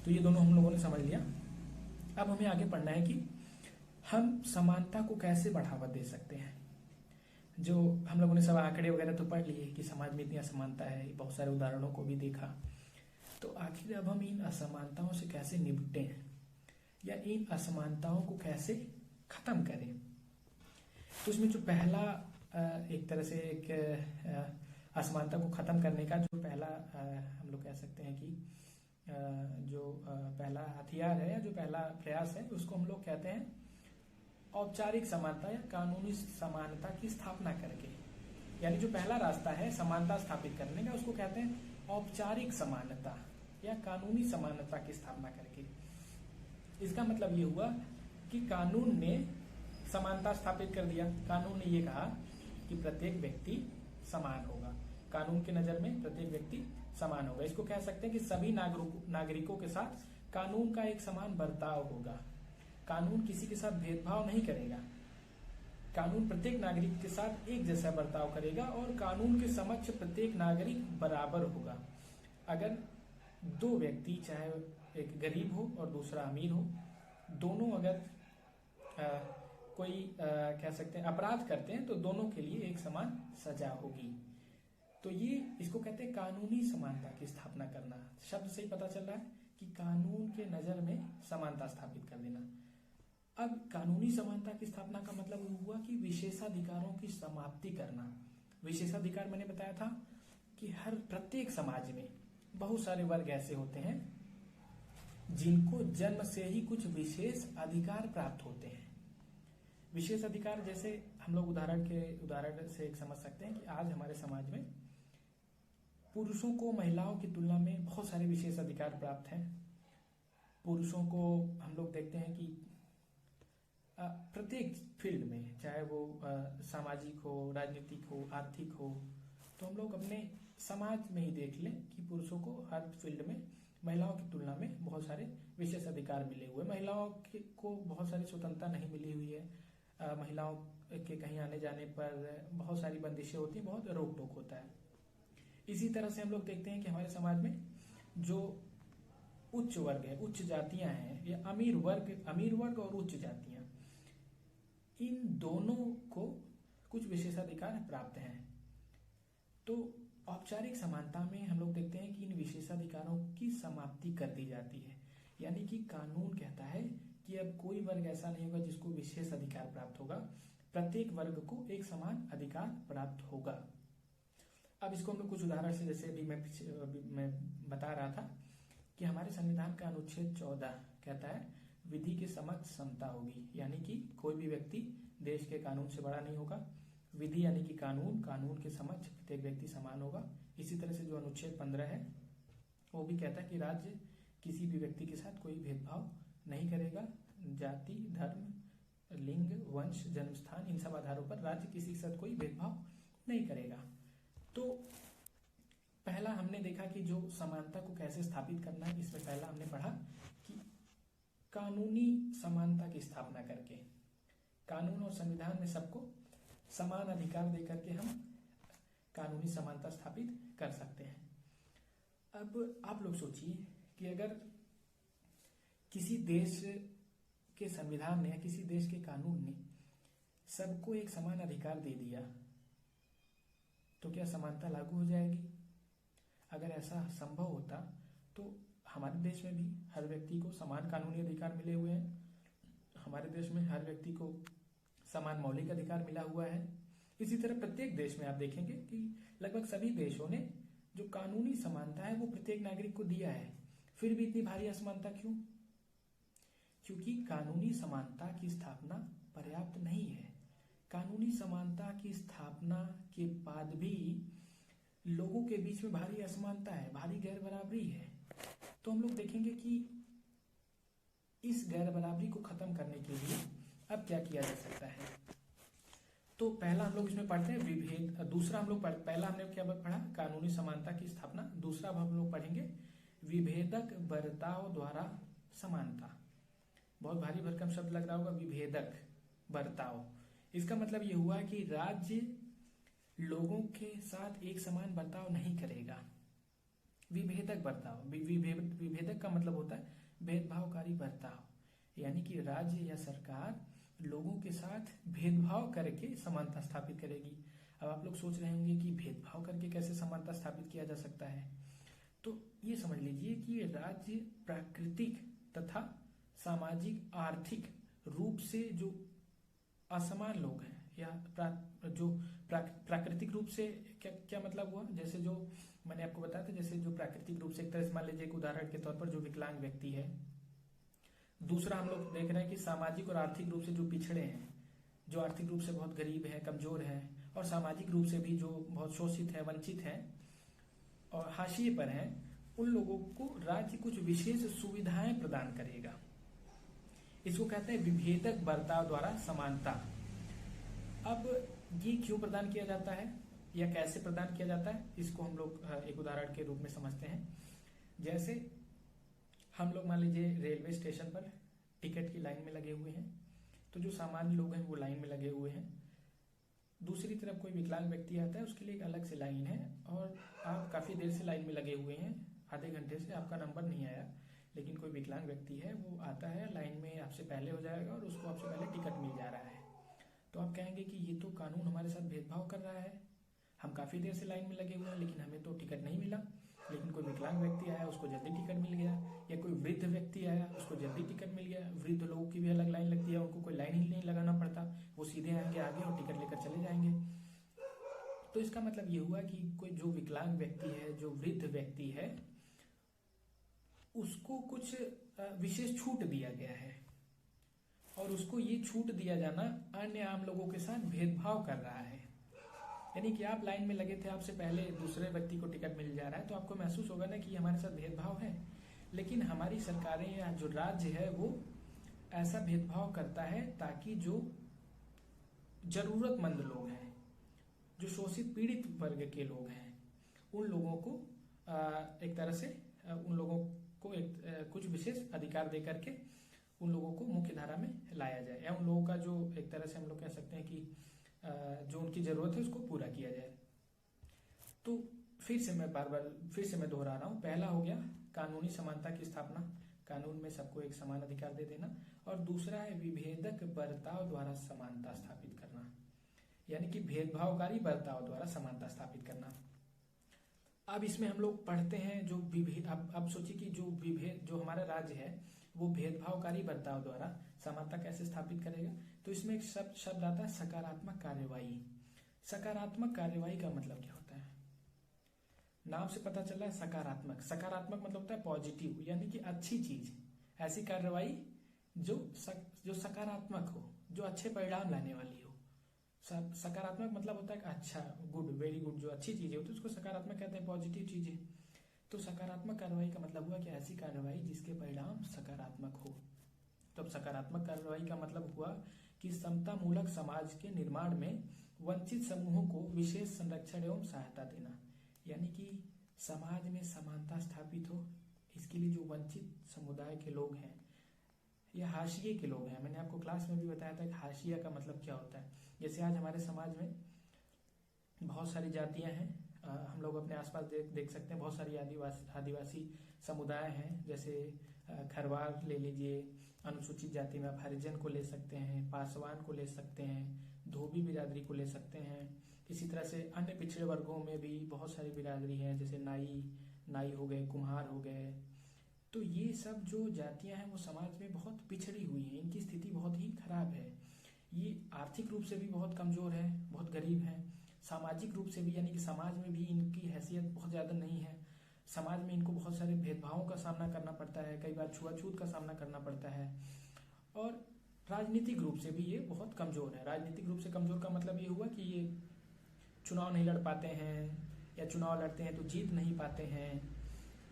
तो ये दोनों हम लोगों ने समझ लिया। अब हमें आगे पढ़ना है कि हम समानता को कैसे बढ़ावा दे सकते हैं। जो हम लोगों ने सब आंकड़े वगैरह तो पढ़ लिए कि समाज में इतनी असमानता है, बहुत सारे उदाहरणों को भी देखा। तो आखिर अब हम इन असमानताओं से कैसे निपटें या इन असमानताओं को कैसे खत्म करें। तो इसमें जो पहला एक तरह से एक असमानता को खत्म करने का जो पहला हम लोग कह सकते हैं कि जो पहला हथियार है या जो पहला प्रयास है उसको हम लोग कहते हैं औपचारिक समानता या कानूनी समानता की स्थापना करके। यानी जो पहला रास्ता है समानता स्थापित करने का उसको कहते हैं औपचारिक समानता या कानूनी समानता की स्थापना करके। इसका मतलब ये हुआ कि कानून ने समानता स्थापित कर दिया। कानून ने ये कहा कि प्रत्येक व्यक्ति समान होगा, कानून की नजर में प्रत्येक व्यक्ति समान होगा। इसको कह सकते हैं कि सभी नागरिकों के साथ कानून का एक समान बर्ताव होगा। कानून किसी के साथ भेदभाव नहीं करेगा, कानून प्रत्येक नागरिक के साथ एक जैसा बर्ताव करेगा और कानून के समक्ष प्रत्येक नागरिक बराबर होगा। अगर दो व्यक्ति, चाहे एक गरीब हो और दूसरा अमीर हो, दोनों अगर कोई कह सकते हैं अपराध करते हैं तो दोनों के लिए एक समान सजा होगी। तो ये इसको कहते हैं कानूनी समानता की स्थापना करना। शब्द से ही पता चल रहा है कि कानून के नजर में समानता स्थापित कर देना। अब कानूनी समानता की स्थापना का मतलब हुआ कि विशेषाधिकारों की समाप्ति करना। विशेषाधिकार मैंने बताया था कि हर प्रत्येक समाज में बहुत सारे वर्ग ऐसे होते हैं जिनको जन्म से ही कुछ विशेष अधिकार प्राप्त होते हैं। विशेष अधिकार जैसे हम लोग उदाहरण से एक समझ सकते हैं कि आज हमारे समाज में पुरुषों को महिलाओं की तुलना में बहुत सारे विशेष अधिकार प्राप्त हैं। पुरुषों को हम लोग देखते हैं कि प्रत्येक फील्ड में, चाहे वो सामाजिक हो, राजनीतिक हो, आर्थिक हो, तो हम लोग अपने समाज में ही देख लें कि पुरुषों को हर फील्ड में महिलाओं की तुलना में बहुत सारे विशेष अधिकार मिले हुए। महिलाओं को बहुत सारी स्वतंत्रता नहीं मिली हुई है। महिलाओं के कहीं आने जाने पर बहुत सारी बंदिशें होती हैं, बहुत रोक टोक होता है। इसी तरह से हम लोग देखते हैं कि हमारे समाज में जो उच्च वर्ग है, उच्च जातियां हैं, या अमीर वर्ग और उच्च जातियां, इन दोनों को कुछ विशेषाधिकार प्राप्त हैं। तो औपचारिक समानता में हम लोग देखते हैं कि इन विशेषाधिकारों की समाप्ति कर दी जाती है। यानी कि कानून कहता है कि अब कोई वर्ग ऐसा नहीं होगा जिसको विशेष अधिकार प्राप्त होगा, प्रत्येक वर्ग को एक समान अधिकार प्राप्त होगा। अब इसको हम लोग कुछ उदाहरण से, जैसे अभी मैं बता रहा था कि हमारे संविधान का अनुच्छेद 14 कहता है विधि के समक्ष समता होगी। यानी कि कोई भी व्यक्ति देश के कानून से बड़ा नहीं होगा। विधि यानी कि कानून के समक्ष प्रत्येक व्यक्ति समान होगा। इसी तरह से जो अनुच्छेद 15 है वो भी कहता है कि राज्य किसी भी व्यक्ति के साथ कोई भेदभाव नहीं करेगा। जाति, धर्म, लिंग, वंश, जन्म स्थान, इन सब आधारों पर राज्य किसी के साथ कोई भेदभाव नहीं करेगा। तो पहला हमने देखा कि जो समानता को कैसे स्थापित करना है, इसमें पहला हमने पढ़ा कि कानूनी समानता की स्थापना करके, कानून और संविधान में सबको समान अधिकार देकर के हम कानूनी समानता स्थापित कर सकते हैं। अब आप लोग सोचिए कि अगर किसी देश के संविधान ने या किसी देश के कानून ने सबको एक समान अधिकार दे दिया तो क्या समानता लागू हो जाएगी? अगर ऐसा संभव होता तो हमारे देश में भी हर व्यक्ति को समान कानूनी अधिकार मिले हुए हैं। हमारे देश में हर व्यक्ति को समान मौलिक अधिकार मिला हुआ है। इसी तरह प्रत्येक देश में आप देखेंगे कि लगभग सभी देशों ने जो कानूनी समानता है वो प्रत्येक नागरिक को दिया है। फिर भी इतनी भारी असमानता क्यों? क्योंकि कानूनी समानता की स्थापना पर्याप्त नहीं है। कानूनी समानता की स्थापना के बाद भी लोगों के बीच में भारी असमानता है, भारी गैर बराबरी है। तो हम लोग देखेंगे कि इस गैर बराबरी को खत्म करने के लिए अब क्या किया जा सकता है। तो पहला हम लोग इसमें पढ़ते हैं विभेद। दूसरा हम लोग पहला हमने क्या पढ़ा? कानूनी समानता की स्थापना। दूसरा हम लोग पढ़ेंगे विभेदक बर्ताव द्वारा समानता। बहुत भारी भरकम शब्द लग रहा होगा, विभेदक बर्ताव। इसका मतलब ये हुआ कि राज्य लोगों के साथ एक समान बर्ताव नहीं करेगा। विभेदक बर्ताव, विभेदक का मतलब होता है भेदभावकारी बर्ताव, यानी कि राज्य या सरकार लोगों के साथ भेदभाव करके समानता स्थापित करेगी। अब आप लोग सोच रहे होंगे कि भेदभाव करके कैसे समानता स्थापित किया जा सकता है। तो ये समझ लीजिए कि राज्य प्राकृतिक तथा सामाजिक आर्थिक रूप से जो असमान लोग हैं या प्राकृतिक रूप से क्या क्या मतलब हुआ, जैसे जो मैंने आपको बताया था, जैसे जो प्राकृतिक रूप से एक तरह से मान लीजिए एक उदाहरण के तौर पर जो विकलांग व्यक्ति है। दूसरा हम लोग देख रहे हैं कि सामाजिक और आर्थिक रूप से जो पिछड़े हैं, जो आर्थिक रूप से बहुत गरीब है, कमजोर है, और सामाजिक रूप से भी जो बहुत शोषित है, वंचित है और हाशिए पर हैं, उन लोगों को राज्य कुछ विशेष सुविधाएं प्रदान करेगा। इसको कहते हैं विभेदक बर्ताव द्वारा समानता। अब ये क्यों प्रदान किया जाता है या कैसे प्रदान किया जाता है, इसको हम लोग एक उदाहरण के रूप में समझते हैं। जैसे हम लोग मान लीजिए रेलवे स्टेशन पर टिकट की लाइन में लगे हुए हैं, तो जो सामान्य लोग हैं वो लाइन में लगे हुए हैं। दूसरी तरफ कोई विकलांग व्यक्ति आता है, उसके लिए एक अलग से लाइन है, और आप काफी देर से लाइन में लगे हुए हैं, आधे घंटे से आपका नंबर नहीं आया, लेकिन कोई विकलांग व्यक्ति है वो आता है, लाइन में आपसे पहले हो जाएगा और उसको आपसे पहले टिकट मिल जा रहा है। तो आप कहेंगे कि ये तो कानून हमारे साथ भेदभाव कर रहा है, हम काफी देर से लाइन में लगे हुए हैं लेकिन हमें तो टिकट नहीं मिला, लेकिन कोई विकलांग व्यक्ति आया उसको जल्दी टिकट मिल गया, या कोई वृद्ध व्यक्ति आया उसको जल्दी टिकट मिल गया। वृद्ध लोगों की भी अलग लाइन लगती है, उनको कोई लाइन ही नहीं लगाना पड़ता, वो सीधे आएंगे आगे और टिकट लेकर चले जाएंगे। तो इसका मतलब ये हुआ कि कोई जो विकलांग व्यक्ति है, जो वृद्ध व्यक्ति है, उसको कुछ विशेष छूट दिया गया है, और उसको ये छूट दिया जाना अन्य आम लोगों के साथ भेदभाव कर रहा है। यानी कि आप लाइन में लगे थे, आपसे पहले दूसरे व्यक्ति को टिकट मिल जा रहा है, तो आपको महसूस होगा ना कि हमारे साथ भेदभाव है। लेकिन हमारी सरकारें या जो राज्य है वो ऐसा भेदभाव करता है ताकि जो जरूरतमंद लोग हैं, जो शोषित पीड़ित वर्ग के लोग हैं, उन लोगों को एक तरह से उन लोगों को एक कुछ विशेष अधिकार दे करके उन लोगों को मुख्य धारा में लाया जाए, या उन लोगों का जो एक तरह से हम लोग कह सकते हैं कि जो उनकी जरूरत है उसको पूरा किया जाए। तो फिर से मैं दोहरा रहा हूँ, पहला हो गया कानूनी समानता की स्थापना, कानून में सबको एक समान अधिकार दे देना, और दूसरा है विभेदक बर्ताव द्वारा समानता स्थापित करना, यानी कि भेदभावकारी बर्ताव द्वारा समानता स्थापित करना। अब इसमें हम लोग पढ़ते हैं जो विभेद, अब सोचिए कि जो हमारा राज्य है वो भेदभावकारी बर्ताव द्वारा समानता कैसे स्थापित करेगा। तो इसमें एक शब्द आता है सकारात्मक कार्यवाही। सकारात्मक कार्यवाही का मतलब क्या होता है, नाम से पता चल रहा है सकारात्मक। सकारात्मक मतलब होता है पॉजिटिव, यानी कि अच्छी चीज, ऐसी कार्यवाही जो सकारात्मक हो, जो अच्छे परिणाम लाने वाली हो। सकारात्मक मतलब होता है अच्छा, गुड, वेरी गुड, जो अच्छी चीजें होती है उसको सकारात्मक कहते हैं, पॉजिटिव चीजें। तो सकारात्मक कार्रवाई का मतलब हुआ कि ऐसी कार्रवाई जिसके परिणाम सकारात्मक हो। तो अब सकारात्मक कार्रवाई का मतलब हुआ कि समतामूलक समाज के निर्माण में वंचित समूहों को विशेष संरक्षण एवं सहायता देना, यानी कि समाज में समानता स्थापित हो, इसके लिए जो वंचित समुदाय के लोग हैं या हाशिए के लोग हैं, मैंने आपको क्लास में भी बताया था कि हाशिया का मतलब क्या होता है। जैसे आज हमारे समाज में बहुत सारी जातियां हैं, हम लोग अपने आसपास देख सकते हैं, बहुत सारी आदिवासी समुदाय हैं, जैसे खरवार ले लीजिए, अनुसूचित जाति में आप हरिजन को ले सकते हैं, पासवान को ले सकते हैं, धोबी बिरादरी को ले सकते हैं। इसी तरह से अन्य पिछड़े वर्गों में भी बहुत सारी बिरादरी है, जैसे नाई हो गए, कुम्हार हो गए। तो ये सब जो जातियां हैं वो समाज में बहुत पिछड़ी हुई हैं, इनकी स्थिति बहुत ही खराब है। ये आर्थिक रूप से भी बहुत कमजोर है, बहुत गरीब है, सामाजिक रूप से भी, यानी कि समाज में भी इनकी हैसियत बहुत ज्यादा नहीं है। समाज में इनको बहुत सारे भेदभावों का सामना करना पड़ता है, कई बार छुआछूत का सामना करना पड़ता है, और राजनीतिक रूप से भी ये बहुत कमजोर है। राजनीतिक रूप से कमजोर का मतलब ये हुआ कि ये चुनाव नहीं लड़ पाते हैं, या चुनाव लड़ते हैं तो जीत नहीं पाते हैं।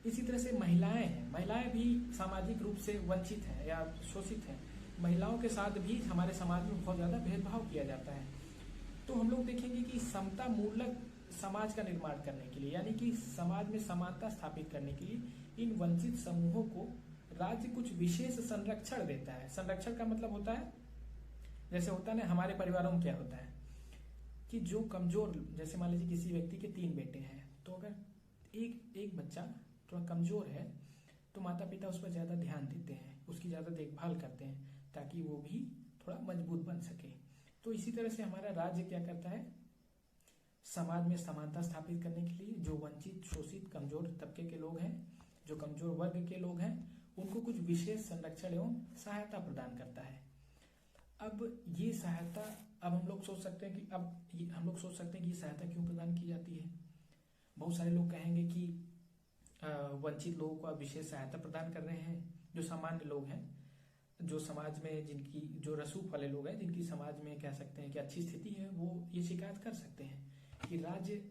इसी तरह से महिलाएं हैं, महिलाएं भी सामाजिक रूप से वंचित हैं या शोषित हैं। महिलाओं के साथ भी हमारे समाज में बहुत ज्यादा भेदभाव किया जाता है। तो हम लोग देखेंगे कि समता मूलक समाज का निर्माण करने के लिए, यानी कि समाज में समानता स्थापित करने के लिए इन वंचित समूहों को राज्य कुछ विशेष संरक्षण देता है। संरक्षण का मतलब होता है, जैसे होता है ना हमारे परिवारों में क्या होता है कि जो कमजोर, जैसे मान लीजिए किसी व्यक्ति के 3 बेटे हैं, तो अगर एक बच्चा थोड़ा कमजोर है तो माता पिता उस पर ज़्यादा ध्यान देते हैं, उसकी ज़्यादा देखभाल करते हैं ताकि वो भी थोड़ा मजबूत बन सके। तो इसी तरह से हमारा राज्य क्या करता है, समाज में समानता स्थापित करने के लिए जो वंचित, शोषित, कमजोर तबके के लोग हैं, जो कमजोर वर्ग के लोग हैं, उनको कुछ विशेष संरक्षण एवं सहायता प्रदान करता है। अब ये सहायता, अब हम लोग सोच सकते हैं कि ये सहायता क्यों प्रदान की जाती है। बहुत सारे लोग कहेंगे कि वंचित लोगों को आप विशेष सहायता प्रदान कर रहे हैं। जो सामान्य लोग हैं, जो समाज में जिनकी, जो रसूख वाले लोग हैं, जिनकी समाज में कह सकते हैं कि अच्छी स्थिति है, वो ये शिकायत कर सकते हैं कि राज्य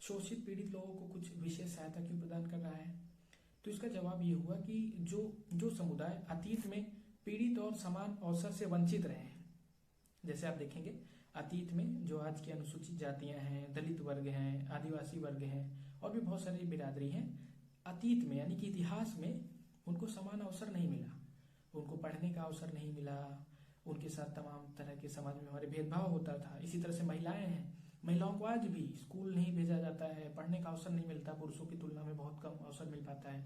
शोषित पीड़ित लोगों को कुछ विशेष सहायता क्यों प्रदान कर रहा है। तो इसका जवाब ये हुआ कि जो समुदाय अतीत में पीड़ित और समान अवसर से वंचित रहे हैं, जैसे आप देखेंगे अतीत में जो आज की अनुसूचित जातियां हैं, दलित वर्ग हैं, आदिवासी वर्ग हैं और भी बहुत सारी बिरादरी हैं, अतीत में यानी कि इतिहास में उनको समान अवसर नहीं मिला, उनको पढ़ने का अवसर नहीं मिला, उनके साथ तमाम तरह के समाज में हमारे भेदभाव होता था। इसी तरह से महिलाएं हैं, महिलाओं को आज भी स्कूल नहीं भेजा जाता है, पढ़ने का अवसर नहीं मिलता, पुरुषों की तुलना में बहुत कम अवसर मिल पाता है।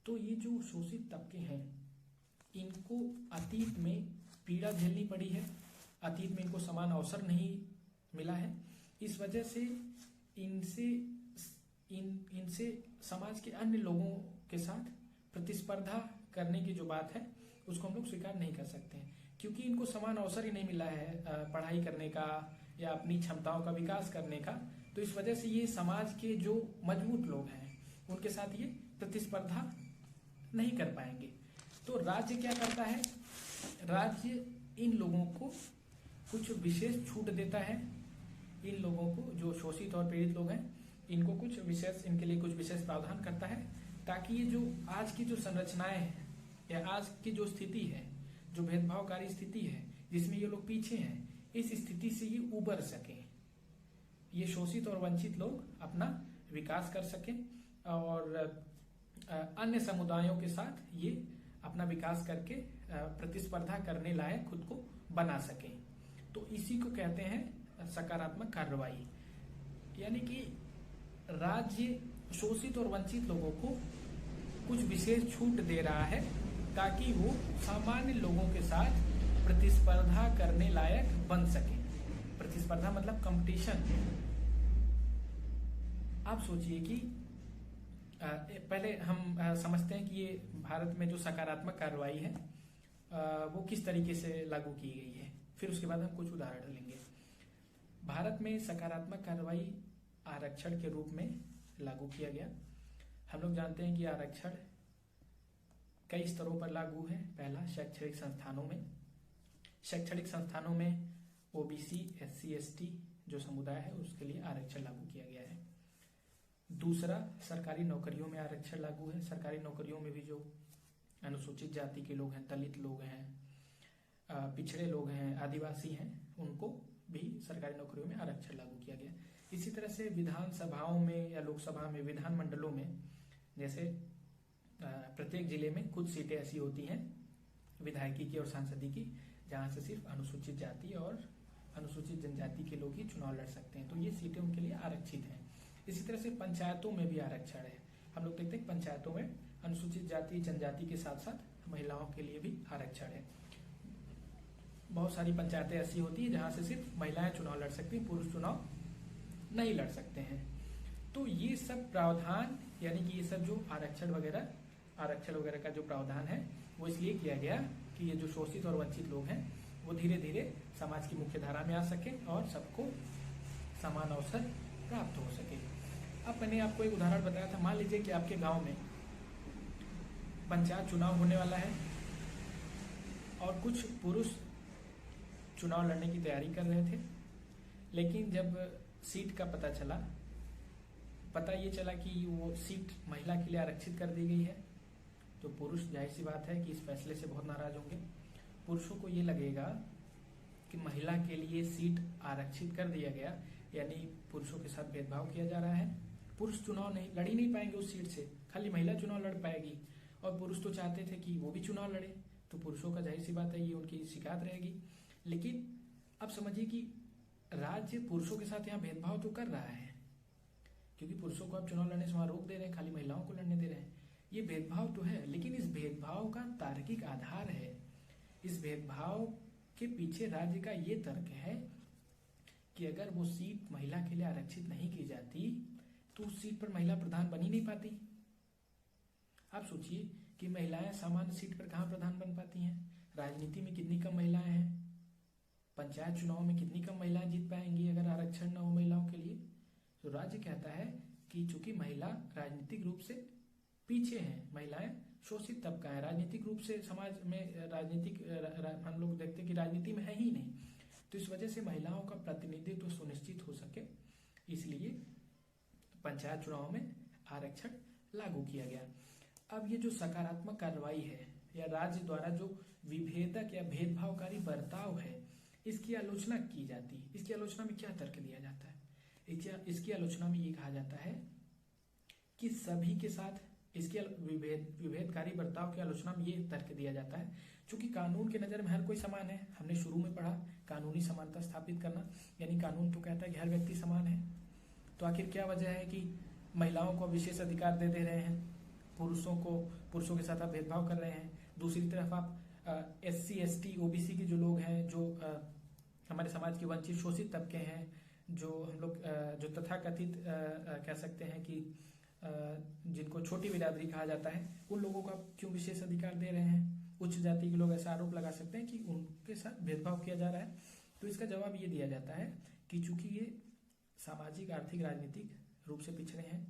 तो ये जो शोषित तबके हैं, इनको अतीत में पीड़ा झेलनी पड़ी है, अतीत में इनको समान अवसर नहीं मिला है। इस वजह से इनसे समाज के अन्य लोगों के साथ प्रतिस्पर्धा करने की जो बात है उसको हम लोग स्वीकार नहीं कर सकते हैं, क्योंकि इनको समान अवसर ही नहीं मिला है पढ़ाई करने का या अपनी क्षमताओं का विकास करने का। तो इस वजह से ये समाज के जो मजबूत लोग हैं उनके साथ ये प्रतिस्पर्धा नहीं कर पाएंगे। तो राज्य क्या करता है, राज्य इन लोगों को कुछ विशेष छूट देता है। इन लोगों को, जो शोषित और पीड़ित लोग हैं, इनको कुछ विशेष, इनके लिए कुछ विशेष प्रावधान करता है ताकि ये जो आज की जो संरचनाएं हैं या आज की जो स्थिति है, जो भेदभावकारी स्थिति है जिसमें ये लोग पीछे हैं, इस स्थिति से ये उबर सके, ये शोषित और वंचित लोग अपना विकास कर सकें और अन्य समुदायों के साथ ये अपना विकास करके प्रतिस्पर्धा करने लायक खुद को बना सकें। तो इसी को कहते हैं सकारात्मक कार्रवाई, यानी कि राज्य शोषित और वंचित लोगों को कुछ विशेष छूट दे रहा है ताकि वो सामान्य लोगों के साथ प्रतिस्पर्धा करने लायक बन सके। प्रतिस्पर्धा मतलब कंपटीशन। आप सोचिए कि पहले हम समझते हैं कि ये भारत में जो सकारात्मक कार्रवाई है वो किस तरीके से लागू की गई है, फिर उसके बाद हम कुछ उदाहरण लेंगे। भारत में सकारात्मक कार्रवाई आरक्षण के रूप में लागू किया गया। हम लोग जानते हैं कि आरक्षण कई स्तरों पर लागू है। पहला, शैक्षणिक संस्थानों में। शैक्षणिक संस्थानों में ओबीसी, एससी, एसटी जो समुदाय है उसके लिए आरक्षण लागू किया गया है। दूसरा, सरकारी नौकरियों में आरक्षण लागू है। सरकारी नौकरियों में भी जो अनुसूचित जाति के लोग हैं, दलित लोग हैं, पिछड़े लोग हैं, आदिवासी हैं, उनको भी सरकारी नौकरियों में आरक्षण लागू किया गया। इसी तरह से विधानसभाओं में या लोकसभा में, विधान मंडलों में, जैसे प्रत्येक जिले में कुछ सीटें ऐसी होती हैं विधायकी की और सांसदीय की जहां से सिर्फ अनुसूचित जाति और अनुसूचित जनजाति के लोग ही चुनाव लड़ सकते हैं, तो ये सीटें उनके लिए आरक्षित हैं। इसी तरह से पंचायतों में भी आरक्षण है। हम लोग देखते हैं पंचायतों में अनुसूचित जाति, जनजाति के साथ साथ महिलाओं के लिए भी आरक्षण है। बहुत सारी पंचायतें ऐसी होती है जहां से सिर्फ महिलाएं चुनाव लड़ सकती हैं, पुरुष चुनाव नहीं लड़ सकते हैं। तो ये सब प्रावधान, यानी कि ये सब जो आरक्षण वगैरह का जो प्रावधान है वो इसलिए किया गया कि ये जो शोषित और वंचित लोग हैं वो धीरे धीरे समाज की मुख्य धारा में आ सके और सबको समान अवसर प्राप्त हो सके। अब मैंने आपको एक उदाहरण बताया था। मान लीजिए कि आपके गांव में पंचायत चुनाव होने वाला है और कुछ पुरुष चुनाव लड़ने की तैयारी कर रहे थे, लेकिन जब सीट का पता ये चला कि वो सीट महिला के लिए आरक्षित कर दी गई है, तो पुरुष, जाहिर सी बात है कि इस फैसले से बहुत नाराज होंगे। पुरुषों को ये लगेगा कि महिला के लिए सीट आरक्षित कर दिया गया, यानी पुरुषों के साथ भेदभाव किया जा रहा है। पुरुष चुनाव लड़ ही नहीं पाएंगे उस सीट से, खाली महिला चुनाव लड़ पाएगी। और पुरुष तो चाहते थे कि वो भी चुनाव लड़े, तो पुरुषों का जाहिर सी बात है ये उनकी शिकायत रहेगी। लेकिन अब समझिए कि राज्य पुरुषों के साथ यहाँ भेदभाव तो कर रहा है, क्योंकि पुरुषों को आप चुनाव लड़ने से वहां रोक दे रहे हैं, खाली महिलाओं को लड़ने दे रहे हैं। ये भेदभाव तो है, लेकिन इस भेदभाव का तार्किक आधार है। इस भेदभाव के पीछे राज्य का ये तर्क है कि अगर वो सीट महिला के लिए आरक्षित नहीं की जाती तो उस सीट पर महिला प्रधान बन ही नहीं पाती। आप सोचिए कि महिलाएं सामान्य सीट पर कहाँ प्रधान बन पाती हैं? राजनीति में कितनी कम महिलाएं हैं, पंचायत चुनाव में कितनी कम महिलाएं जीत पाएंगी अगर आरक्षण न हो महिलाओं के लिए। तो राज्य कहता है कि चूंकि महिला राजनीतिक रूप से पीछे हैं, महिलाएं शोषित तबका है, राजनीतिक रूप से समाज में हम लोग देखते हैं कि राजनीति में है ही नहीं, तो इस वजह से महिलाओं का प्रतिनिधित्व सुनिश्चित हो सके, इसलिए पंचायत चुनाव में आरक्षण लागू किया गया। अब ये जो सकारात्मक कार्रवाई है या राज्य द्वारा जो विभेदक या भेदभावकारी बर्ताव है, इसकी आलोचना की जाती है। इसकी आलोचना में क्या तर्क दिया जाता है? इसकी आलोचना में ये कहा जाता है कि सभी के साथ इसके विभेदकारी बर्ताव की आलोचना में ये तर्क दिया जाता है, चूंकि कानून के नजर में हर कोई समान है। हमने शुरू में पढ़ा कानूनी समानता स्थापित करना, यानी कानून तो कहता है कि हर व्यक्ति समान है। तो आखिर क्या वजह है कि महिलाओं को विशेष अधिकार दे रहे हैं, पुरुषों के साथ आप भेदभाव कर रहे हैं। दूसरी तरफ आप SC ST OBC के जो लोग हैं, जो हमारे समाज के वंचित शोषित तबके हैं, जो हम लोग जो तथाकथित कह सकते हैं कि जिनको छोटी बिरादरी कहा जाता है, उन लोगों को आप क्यों विशेष अधिकार दे रहे हैं? उच्च जाति के लोग ऐसा आरोप लगा सकते हैं कि उनके साथ भेदभाव किया जा रहा है। तो इसका जवाब ये दिया जाता है कि चूंकि ये सामाजिक, आर्थिक, राजनीतिक रूप से पिछड़े हैं,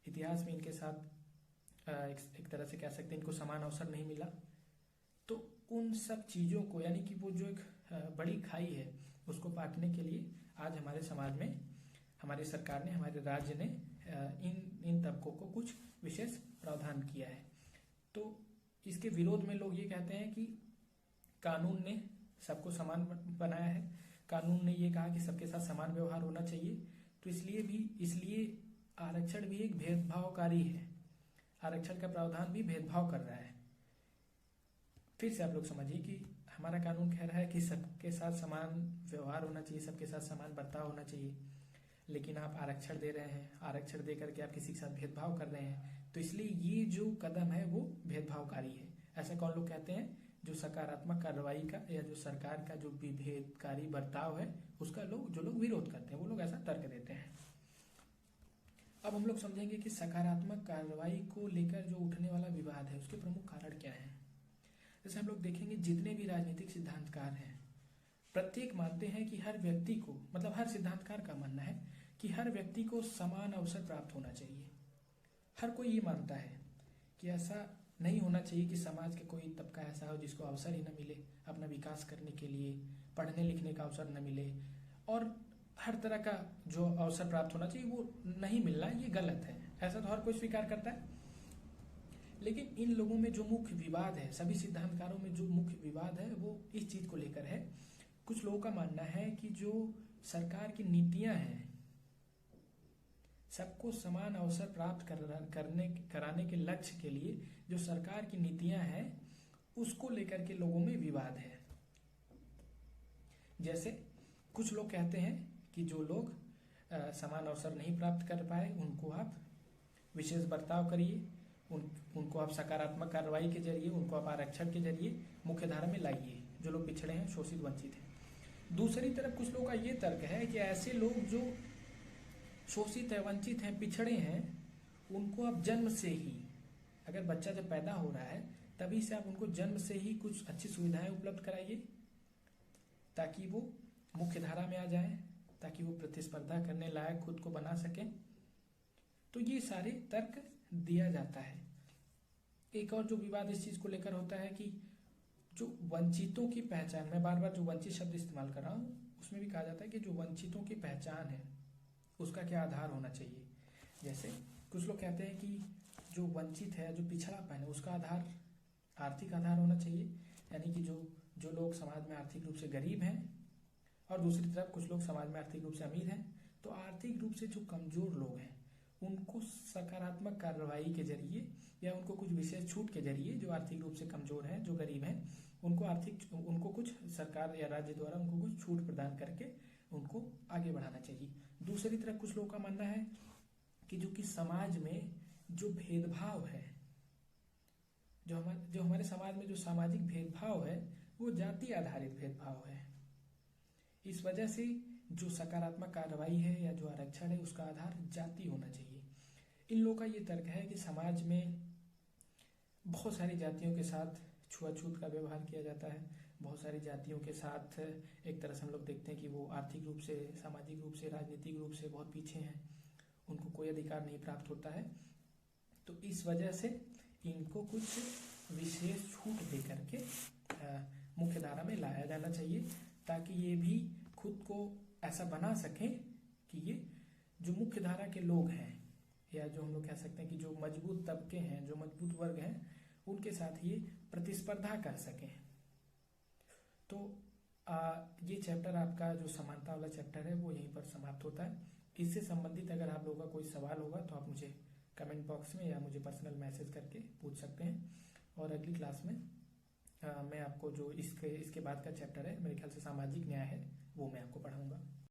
इतिहास में इनके साथ एक तरह से कह सकते हैं इनको समान अवसर नहीं मिला, तो उन सब चीजों को, यानी कि वो जो एक बड़ी खाई है, उसको पाटने के लिए आज हमारे समाज में हमारी सरकार ने, हमारे राज्य ने इन तबकों को कुछ विशेष प्रावधान किया है। तो इसके विरोध में लोग ये कहते हैं कि कानून ने सबको समान बनाया है, कानून ने ये कहा कि सबके साथ समान व्यवहार होना चाहिए, तो इसलिए आरक्षण भी एक भेदभावकारी है, आरक्षण का प्रावधान भी भेदभाव कर रहा है। फिर से आप लोग समझिए कि हमारा कानून कह रहा है कि सबके साथ समान व्यवहार होना चाहिए, सबके साथ समान बर्ताव होना चाहिए, लेकिन आप आरक्षण दे रहे हैं, आरक्षण दे करके आप किसी के साथ भेदभाव कर रहे हैं, तो इसलिए ये जो कदम है वो भेदभावकारी है। ऐसा कौन लोग कहते हैं? जो सकारात्मक कार्रवाई का या जो सरकार का जो विभेदकारी बर्ताव है उसका जो लोग विरोध करते हैं, वो लोग ऐसा तर्क देते हैं। अब हम लोग समझेंगे कि सकारात्मक कार्रवाई को लेकर जो उठने वाला विवाद है उसके प्रमुख कारण क्या है। जैसे हम लोग देखेंगे, जितने भी राजनीतिक सिद्धांतकार हैं, प्रत्येक मानते हैं कि हर व्यक्ति को, मतलब हर सिद्धांतकार का मानना है कि हर व्यक्ति को समान अवसर प्राप्त होना चाहिए। हर कोई ये मानता है कि ऐसा नहीं होना चाहिए कि समाज के कोई तबका ऐसा हो जिसको अवसर ही न मिले अपना विकास करने के लिए, पढ़ने लिखने का अवसर न मिले, और हर तरह का जो अवसर प्राप्त होना चाहिए वो नहीं मिलना, ये गलत है। ऐसा तो हर कोई स्वीकार करता है। लेकिन इन लोगों में जो मुख्य विवाद है, सभी सिद्धांतकारों में जो मुख्य विवाद है वो इस चीज को लेकर है। कुछ लोगों का मानना है कि जो सरकार की नीतियां हैं, सबको समान अवसर प्राप्त कराने के लक्ष्य के लिए जो सरकार की नीतियां हैं उसको लेकर के लोगों में विवाद है। जैसे कुछ लोग कहते हैं कि जो लोग समान अवसर नहीं प्राप्त कर पाए उनको आप विशेष बर्ताव करिए, उनको आप सकारात्मक कार्रवाई के जरिए, उनको आप आरक्षण के जरिए मुख्य धारा में लाइए, जो लोग पिछड़े हैं, शोषित, वंचित हैं। दूसरी तरफ कुछ लोगों का ये तर्क है कि ऐसे लोग जो शोषित है, वंचित हैं, पिछड़े हैं, उनको आप जन्म से ही, अगर बच्चा जब पैदा हो रहा है तभी से आप उनको जन्म से ही कुछ अच्छी सुविधाएं उपलब्ध कराइए ताकि वो मुख्य धारा में आ जाए, ताकि वो प्रतिस्पर्धा करने लायक खुद को बना सके। तो ये सारे तर्क दिया जाता है। एक और जो विवाद इस चीज को लेकर होता है कि जो वंचितों की पहचान, मैं बार बार जो वंचित शब्द इस्तेमाल कर रहा हूँ उसमें भी कहा जाता है कि जो वंचितों की पहचान है उसका क्या आधार होना चाहिए। जैसे कुछ लोग कहते हैं कि जो वंचित है, जो पिछड़ापन है, उसका आधार आर्थिक आधार होना चाहिए, यानी कि जो लोग समाज में आर्थिक रूप से गरीब हैं, और दूसरी तरफ कुछ लोग समाज में आर्थिक रूप से अमीर हैं। तो आर्थिक रूप से जो कमजोर लोग हैं उनको सकारात्मक कार्रवाई के जरिए या उनको कुछ विशेष छूट के जरिए, जो आर्थिक रूप से कमजोर हैं, जो गरीब हैं, उनको कुछ सरकार या राज्य द्वारा उनको कुछ छूट प्रदान करके उनको आगे बढ़ाना चाहिए। दूसरी तरफ कुछ लोगों का मानना है कि जो कि समाज में जो भेदभाव है, जो हमारे समाज में जो सामाजिक भेदभाव है वो जाति आधारित भेदभाव है। इस वजह से जो सकारात्मक कार्रवाई है या जो आरक्षण है उसका आधार जाति होना चाहिए। इन लोगों का ये तर्क है कि समाज में बहुत सारी जातियों के साथ छुआछूत का व्यवहार किया जाता है, बहुत सारी जातियों के साथ एक तरह से हम लोग देखते हैं कि वो आर्थिक रूप से, सामाजिक रूप से, राजनीतिक रूप से बहुत पीछे हैं, उनको कोई अधिकार नहीं प्राप्त होता है। तो इस वजह से इनको कुछ विशेष छूट दे करके मुख्य धारा में लाया जाना चाहिए, ताकि ये भी खुद को ऐसा बना सकें कि ये जो मुख्य धारा के लोग हैं, या जो हम लोग कह सकते हैं कि जो मजबूत तबके हैं, जो मजबूत वर्ग हैं, उनके साथ ये प्रतिस्पर्धा कर सकें। तो ये चैप्टर आपका जो समानता वाला चैप्टर है वो यहीं पर समाप्त होता है। इससे संबंधित अगर आप लोगों का कोई सवाल होगा तो आप मुझे कमेंट बॉक्स में या मुझे पर्सनल मैसेज करके पूछ सकते हैं। और अगली क्लास में मैं आपको जो इसके बाद का चैप्टर है, मेरे ख्याल से सामाजिक न्याय है, वो मैं आपको पढ़ाऊंगा।